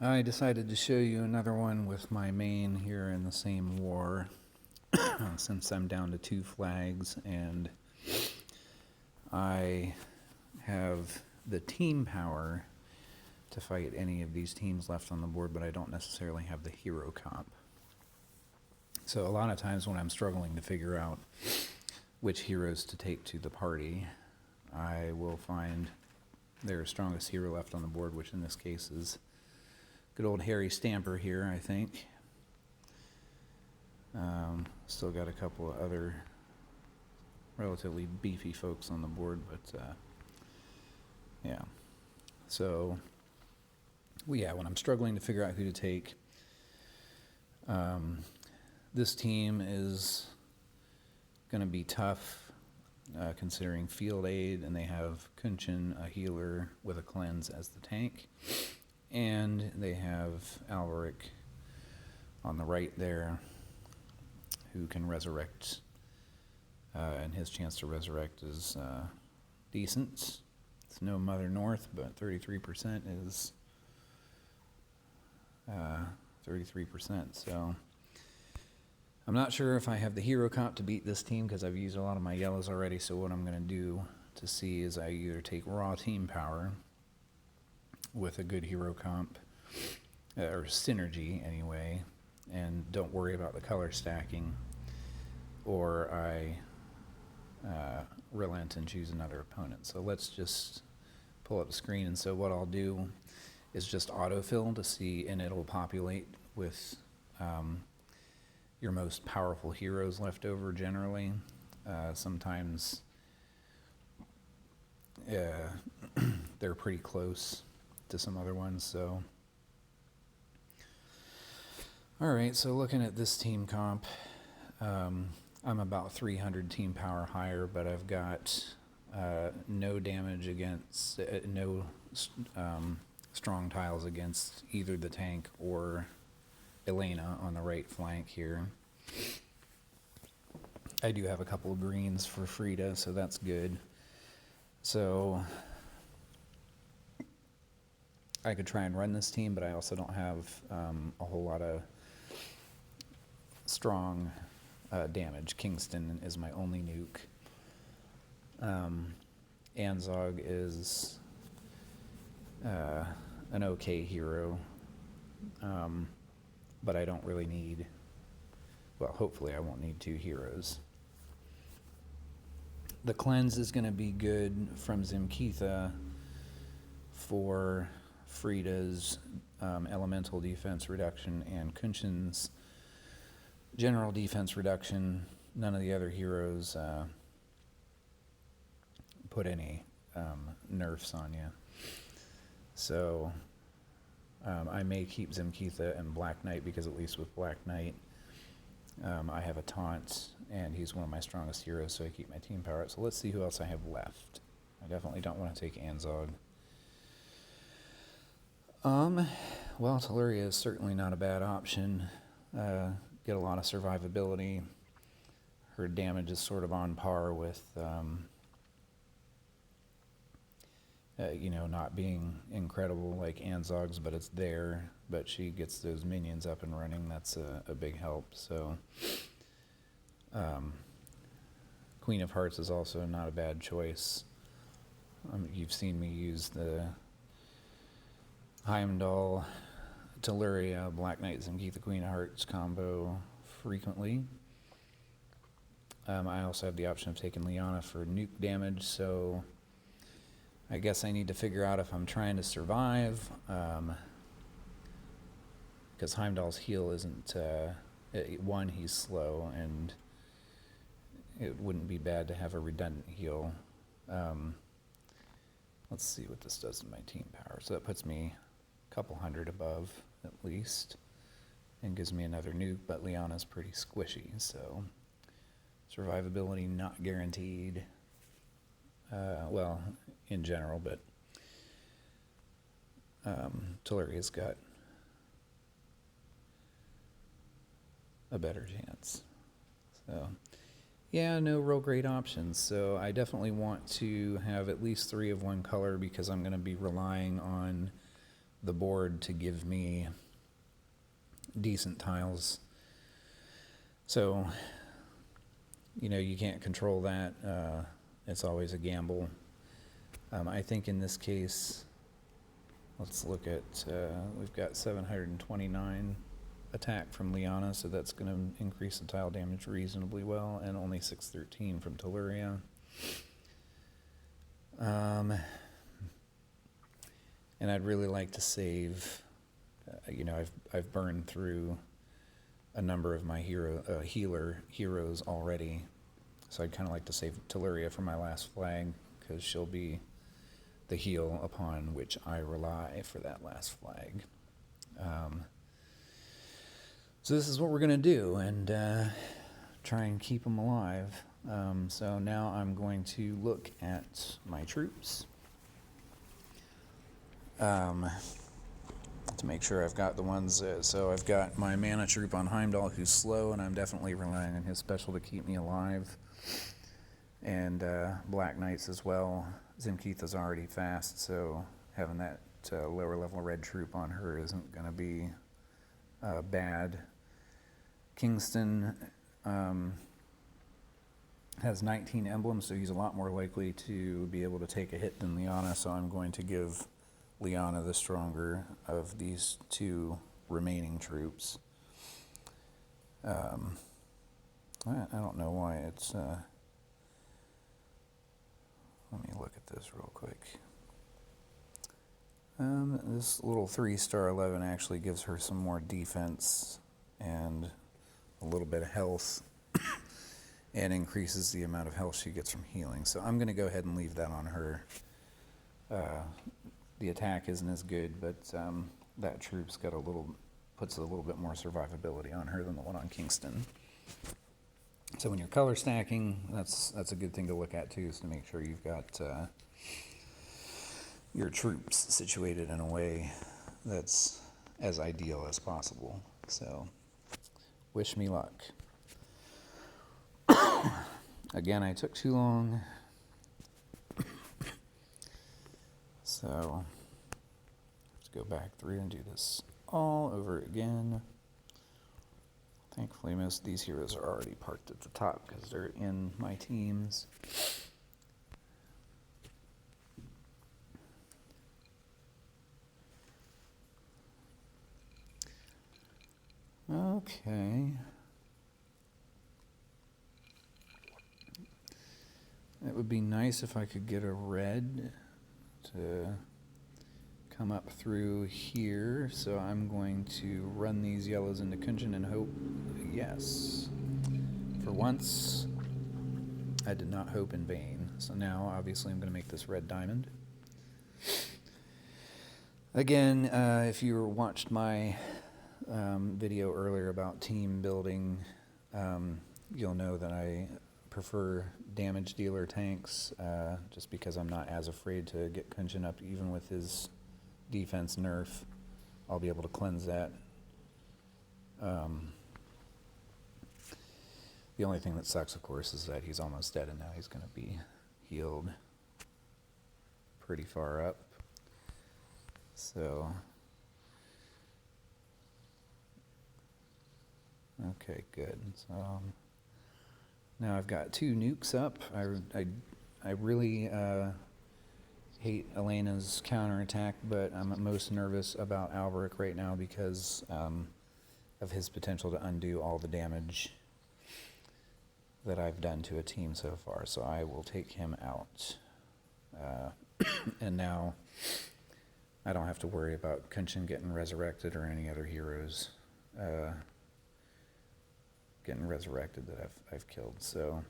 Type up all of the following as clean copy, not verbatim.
I decided to show you another one with my main here in the same war, since I'm down to 2 flags, and I have the team power to fight any of these teams left on the board, but I don't necessarily have the hero comp. So a lot of times when I'm struggling to figure out which heroes to take to the party, I will find their strongest hero left on the board, which in this case is good old Harry Stamper here, I think. Still got a couple of other relatively beefy folks on the board, but yeah. So, well, yeah, when I'm struggling to figure out who to take, this team is going to be tough considering field aid, and they have Kunshin, a healer with a cleanse, as the tank. And they have Alaric on the right there, who can resurrect, and his chance to resurrect is decent. It's no Mother North, but 33% is 33%. So I'm not sure if I have the hero comp to beat this team because I've used a lot of my yellows already. So what I'm going to do to see is I either take raw team power with a good hero comp, or synergy anyway, and don't worry about the color stacking, or I relent and choose another opponent. So let's just pull up the screen, and so what I'll do is just autofill to see, and it'll populate with your most powerful heroes left over generally. Sometimes they're pretty close to some other ones. So all right, so looking at this team comp, I'm about 300 team power higher, but I've got no damage against, no strong tiles against either the tank or Elena on the right flank here. I do have a couple of greens for Frida, so that's good. So I could try and run this team, but I also don't have a whole lot of strong damage. Kingston is my only nuke. Anzog is an okay hero, but I don't really need, well, hopefully I won't need 2 heroes. The cleanse is going to be good from Zimkitha for Frida's elemental defense reduction and Kunshin's general defense reduction. None of the other heroes put any nerfs on you. So I may keep Zimkitha and Black Knight, because at least with Black Knight I have a taunt, and he's one of my strongest heroes, so I keep my team power up. So let's see who else I have left. I definitely don't want to take Anzog. Well, Teluria is certainly not a bad option. Get a lot of survivability. Her damage is sort of on par with, not being incredible like Anzog's, but it's there. But she gets those minions up and running. That's a big help. So, Queen of Hearts is also not a bad choice. You've seen me use the Heimdall, Teluria, Black Knight, Zimkitha, Queen of Hearts combo frequently. I also have the option of taking Liana for nuke damage, so I guess I need to figure out if I'm trying to survive, because Heimdall's heal isn't, one, he's slow, and it wouldn't be bad to have a redundant heal. Let's see what this does in my team power. So that puts me a couple hundred above, at least, and gives me another nuke, but Liana's pretty squishy, so survivability not guaranteed. Well, in general, but Teluria's got a better chance. So, yeah, no real great options. So I definitely want to have at least 3 of one color, because I'm going to be relying on the board to give me decent tiles. So, you can't control that. It's always a gamble. I think in this case, let's look at, we've got 729 attack from Liana, so that's going to increase the tile damage reasonably well, and only 613 from Telluria. And I'd really like to save, I've burned through a number of my healer heroes already, so I'd kind of like to save Telluria for my last flag, because she'll be the heal upon which I rely for that last flag. So this is what we're going to do, and try and keep them alive. So now I'm going to look at my troops to make sure I've got the ones. So I've got my mana troop on Heimdall, who's slow, and I'm definitely relying on his special to keep me alive. And Black Knights as well. Zimkeitha's already fast, so having that lower level red troop on her isn't going to be bad. Kingston has 19 emblems, so he's a lot more likely to be able to take a hit than Liana, so I'm going to give Liana the stronger of these two remaining troops. I don't know why it's... let me look at this real quick. This little 3-star 11 actually gives her some more defense and a little bit of health and increases the amount of health she gets from healing. So I'm going to go ahead and leave that on her. The attack isn't as good, but that troop's got puts a little bit more survivability on her than the one on Kingston. So when you're color stacking, that's a good thing to look at too, is to make sure you've got your troops situated in a way that's as ideal as possible. So wish me luck. Again, I took too long. So let's go back through and do this all over again. Thankfully, most of these heroes are already parked at the top because they're in my teams. Okay. It would be nice if I could get a red to come up through here, so I'm going to run these yellows into Kunjin and hope, yes. For once, I did not hope in vain. So now, obviously, I'm going to make this red diamond. Again, if you watched my video earlier about team building, you'll know that I prefer damage dealer tanks, just because I'm not as afraid to get Kunjin up, even with his defense nerf. I'll be able to cleanse that. The only thing that sucks, of course, is that he's almost dead, and now he's going to be healed pretty far up. So, okay, good. So now I've got 2 nukes up. I really hate Elena's counterattack, but I'm most nervous about Alberic right now because of his potential to undo all the damage that I've done to a team so far. So I will take him out. And now I don't have to worry about Kunjin getting resurrected or any other heroes getting resurrected that I've killed. So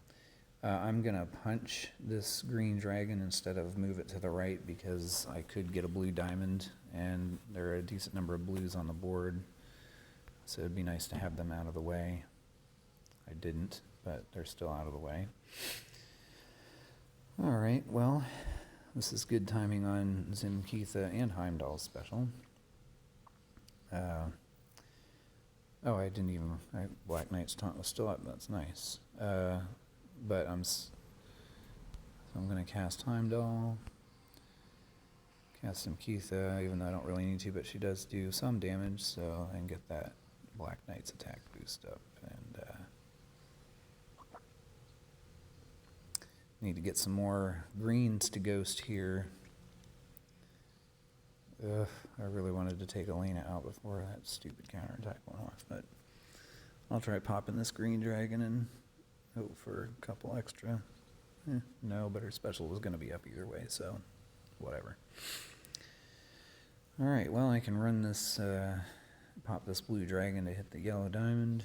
I'm going to punch this green dragon instead of move it to the right, because I could get a blue diamond, and there are a decent number of blues on the board. So it'd be nice to have them out of the way. I didn't, but they're still out of the way. All right, well, this is good timing on Zimkeitha and Heimdall's special. Oh, I didn't even... Black Knight's taunt was still up. That's nice. But I'm going to cast Heimdall. Cast some Keitha, even though I don't really need to, but she does do some damage, so I can get that Black Knight's attack boost up. And need to get some more greens to ghost here. Ugh, I really wanted to take Elena out before that stupid counterattack went off, but I'll try popping this green dragon and hope for a couple extra. No, but her special was going to be up either way, so whatever. Alright, well, I can run this, pop this blue dragon to hit the yellow diamond,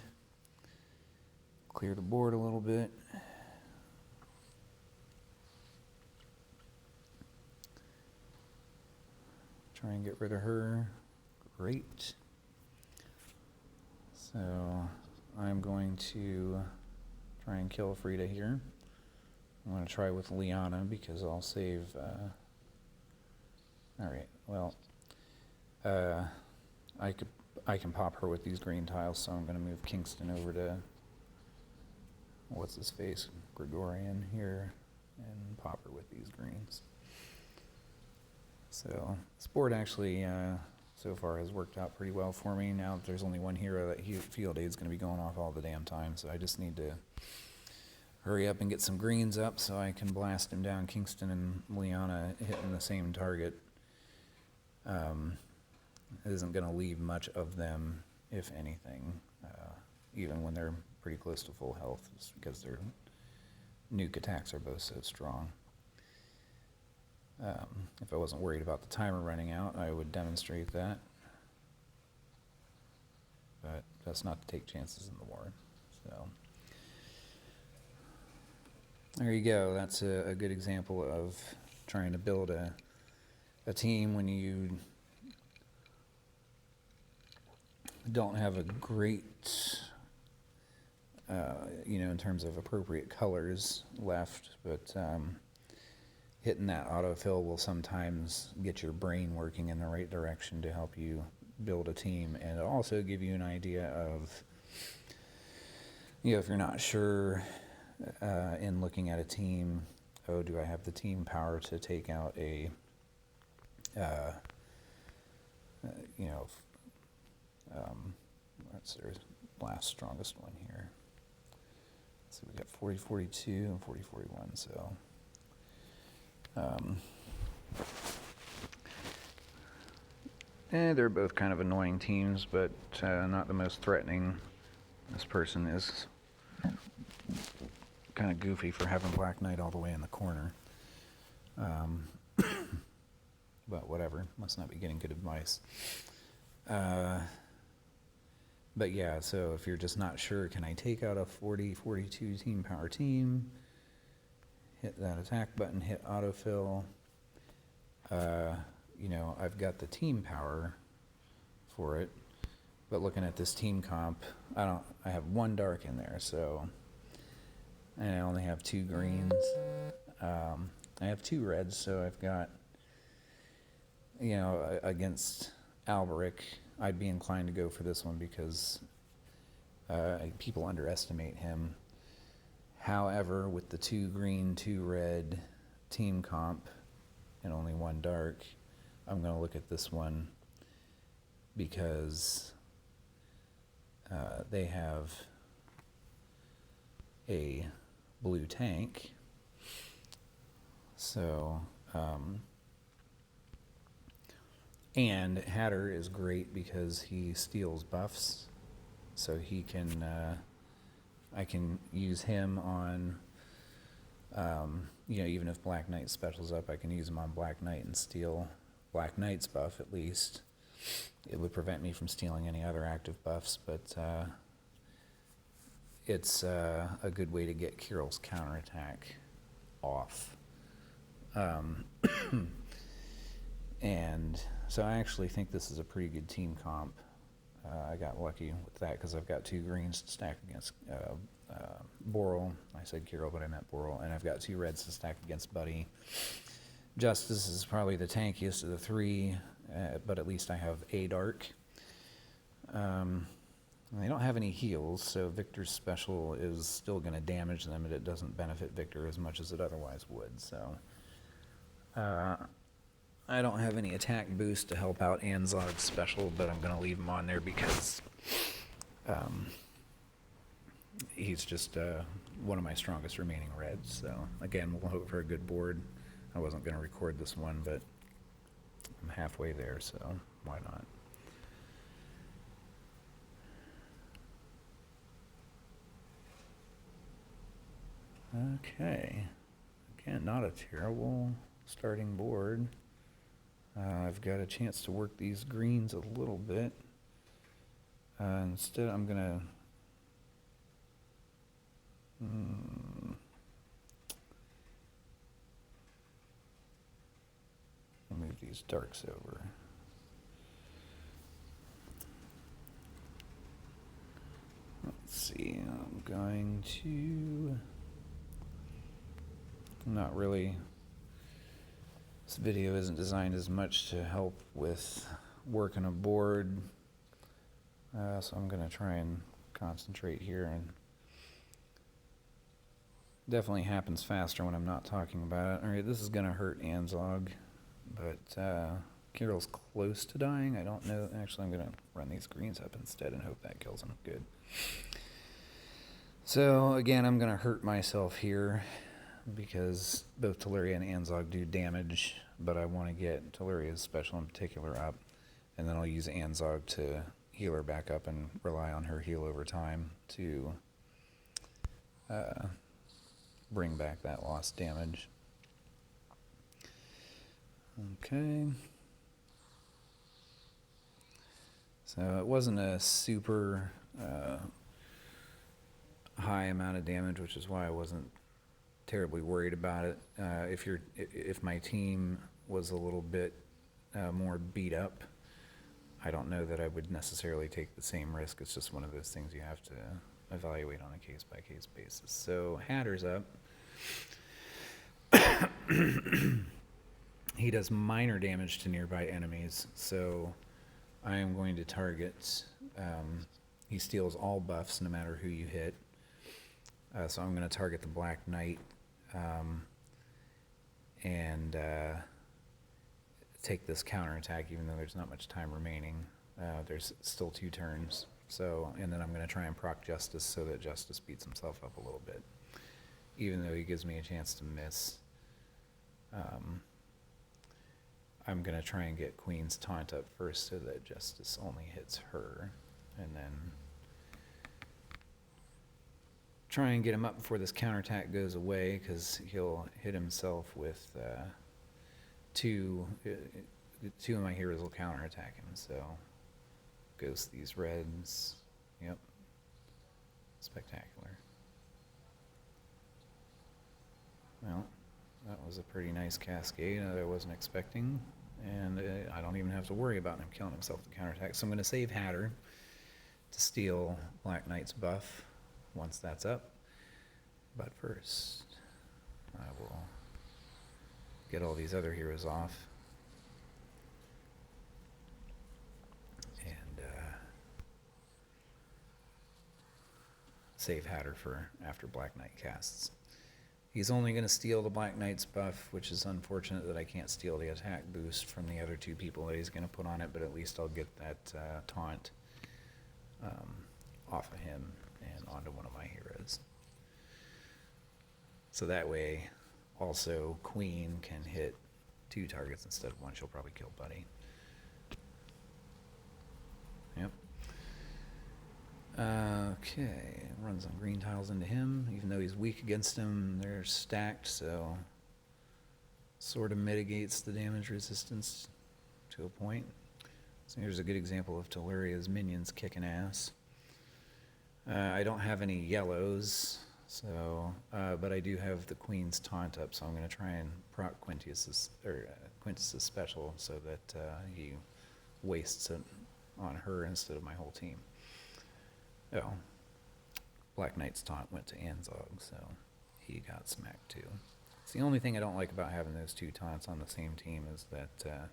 clear the board a little bit. Try and get rid of her. Great. So I'm going to try and kill Frida here. I'm going to try with Liana because I'll save... Alright, well, I can pop her with these green tiles, so I'm going to move Kingston over to... What's his face? Gregorian here, and pop her with these greens. So this board actually so far has worked out pretty well for me. Now there's only one hero, that field aid's going to be going off all the damn time, so I just need to hurry up and get some greens up so I can blast him down. Kingston and Liana hitting the same target isn't going to leave much of them, if anything, even when they're pretty close to full health, just because their nuke attacks are both so strong. If I wasn't worried about the timer running out, I would demonstrate that. But that's not to take chances in the war. So there you go. That's a good example of trying to build a team when you don't have a great, in terms of appropriate colors left, but hitting that autofill will sometimes get your brain working in the right direction to help you build a team, and also give you an idea of, if you're not sure in looking at a team, do I have the team power to take out a, what's their last strongest one here? So we got 40-42 and 40-41, so they're both kind of annoying teams, but not the most threatening. This person is kind of goofy for having Black Knight all the way in the corner. But whatever, must not be getting good advice. But yeah, so if you're just not sure, can I take out a 40-42 team power team? Hit that attack button, hit autofill. I've got the team power for it, but looking at this team comp, I have one dark in there, so, and I only have 2 greens. I have 2 reds, so I've got, against Alberic, I'd be inclined to go for this one because people underestimate him. However, with the 2 green, 2 red team comp and only 1 dark, I'm going to look at this one because they have a blue tank. So, and Hatter is great because he steals buffs, so he can, I can use him on, even if Black Knight specials up, I can use him on Black Knight and steal Black Knight's buff at least. It would prevent me from stealing any other active buffs, but it's a good way to get Kirill's counterattack off. And so I actually think this is a pretty good team comp. I got lucky with that because I've got 2 greens to stack against Boral. I said Kirill, but I meant Boral. And I've got 2 reds to stack against Buddy. Justice is probably the tankiest of the 3, but at least I have a dark. They don't have any heals, so Victor's special is still going to damage them, and it doesn't benefit Victor as much as it otherwise would. So I don't have any attack boost to help out Anzog's special, but I'm going to leave him on there because he's just one of my strongest remaining reds. So again, we'll hope for a good board. I wasn't going to record this one, but I'm halfway there, so why not? Okay. Again, not a terrible starting board. I've got a chance to work these greens a little bit. Instead, I'm going to I'll move these darks over. Let's see, I'm going to, not really, this video isn't designed as much to help with working a board, so I'm going to try and concentrate here, and definitely happens faster when I'm not talking about it. Alright, this is going to hurt Anzog, but Kirill's close to dying. I don't know. Actually, I'm going to run these greens up instead and hope that kills him. Good. So, again, I'm going to hurt myself here because both Teleria and Anzog do damage, but I want to get Teleria's special in particular up, and then I'll use Anzog to heal her back up and rely on her heal over time to bring back that lost damage. Okay. So it wasn't a super high amount of damage, which is why I wasn't terribly worried about it. If my team was a little bit more beat up, I don't know that I would necessarily take the same risk. It's just one of those things you have to evaluate on a case-by-case basis. So Hatter's up. He does minor damage to nearby enemies, so I am going to target, he steals all buffs no matter who you hit, so I'm going to target the Black Knight and take this counterattack even though there's not much time remaining. There's still 2 turns, so, and then I'm going to try and proc Justice so that Justice beats himself up a little bit, even though he gives me a chance to miss. I'm going to try and get Queen's Taunt up first so that Justice only hits her, and then try and get him up before this counterattack goes away, because he'll hit himself with 2 of my heroes will counterattack him, so ghost these reds. Yep. Spectacular. Well, that was a pretty nice cascade that I wasn't expecting, and I don't even have to worry about him killing himself to counterattack. So I'm going to save Hatter to steal Black Knight's buff once that's up. But first, I will get all these other heroes off. And save Hatter for after Black Knight casts. He's only going to steal the Black Knight's buff, which is unfortunate that I can't steal the attack boost from the other 2 people that he's going to put on it, but at least I'll get that taunt off of him and onto one of my heroes. So that way, also, Queen can hit 2 targets instead of 1. She'll probably kill Buddy. Yep. Okay, run some green tiles into him. Even though he's weak against him, they're stacked, so sort of mitigates the damage resistance to a point. So here's a good example of Teleria's minions kicking ass. I don't have any yellows, so but I do have the Queen's Taunt up, so I'm going to try and proc Quintus's special so that he wastes it on her instead of my whole team. Oh, Black Knight's taunt went to Anzog, so he got smacked too. It's the only thing I don't like about having those 2 taunts on the same team is that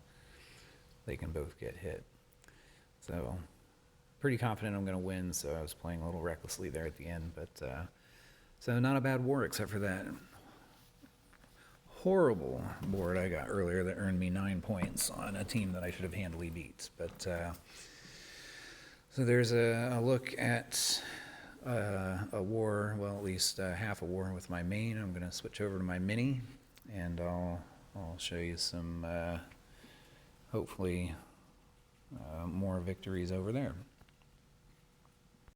they can both get hit. So, pretty confident I'm going to win, so I was playing a little recklessly there at the end, but so not a bad war except for that horrible board I got earlier that earned me 9 points on a team that I should have handily beat. But so there's a look at a war, well, at least half a war with my main. I'm going to switch over to my mini, and I'll show you some hopefully more victories over there.